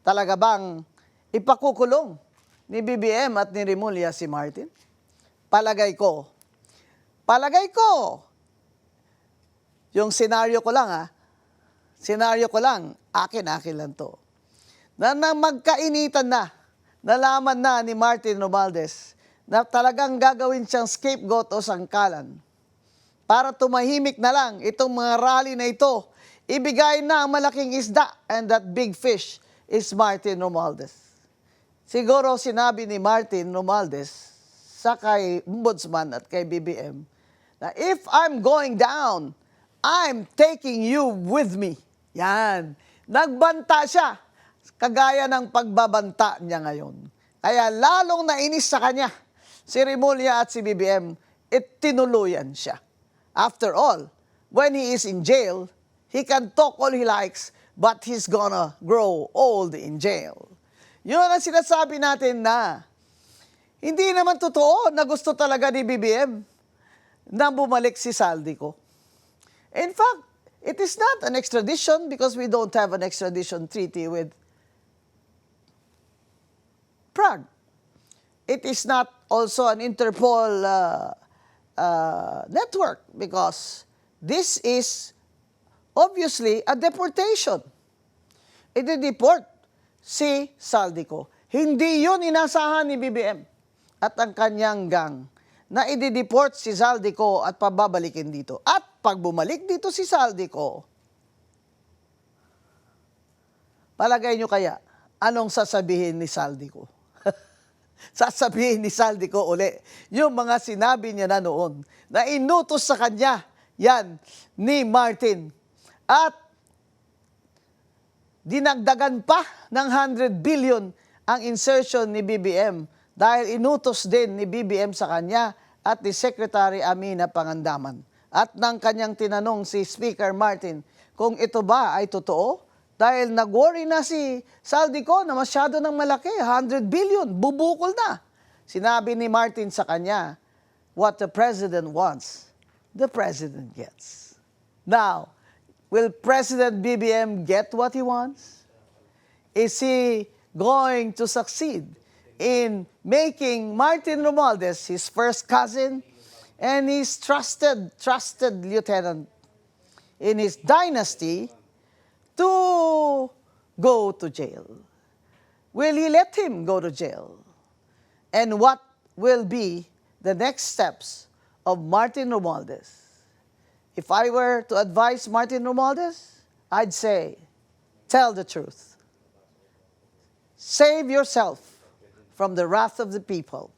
Talaga bang ipakukulong ni BBM at ni Remulla si Martin? Palagay ko, yung senaryo ko lang akin lang to. Na magkainitan na, nalaman na ni Martin Romualdez na talagang gagawin siyang scapegoat o sangkalan para tumahimik na lang itong mga rally na ito, ibigay na ang malaking isda, and that big fish is Martin Romualdez. Siguro sinabi ni Martin Romualdez sa kay Ombudsman at kay BBM na if I'm going down, I'm taking you with me. Yan. Nagbanta siya, kagaya ng pagbabanta niya ngayon. Kaya lalong nainis sa kanya si Remulla at si BBM, tinuluyan siya. After all, when he is in jail, he can talk all he likes, but he's gonna grow old in jail. Yun ang sinasabi natin na hindi naman totoo na gusto talaga ni BBM na bumalik si Saldico. In fact, it is not an extradition because we don't have an extradition treaty with Prague. It is not also an Interpol network because this is obviously a deportation. I-deport si Saldico. Hindi yun inasahan ni BBM at ang kanyang gang na i-deport si Saldico at pababalikin dito. At pag bumalik dito si Saldico, palagay nyo kaya, anong sasabihin ni Saldico? Sasabihin ni Saldico uli yung mga sinabi niya na noon na inutos sa kanya yan ni Martin. At dinagdagan pa ng 100 billion ang insertion ni BBM dahil inutos din ni BBM sa kanya at ni Secretary Amina Pangandaman. At nang kanyang tinanong si Speaker Martin kung ito ba ay totoo, dahil nag-worry na si Saldico na masyado ng malaki, 100 billion, bubukol na. Sinabi ni Martin sa kanya, what the President wants, the President gets. Now, will President BBM get what he wants? Is he going to succeed in making Martin Romualdez his first cousin and his trusted lieutenant in his dynasty to go to jail? Will he let him go to jail? And what will be the next steps of Martin Romualdez? If I were to advise Martin Romualdez, I'd say, tell the truth. Save yourself from the wrath of the people.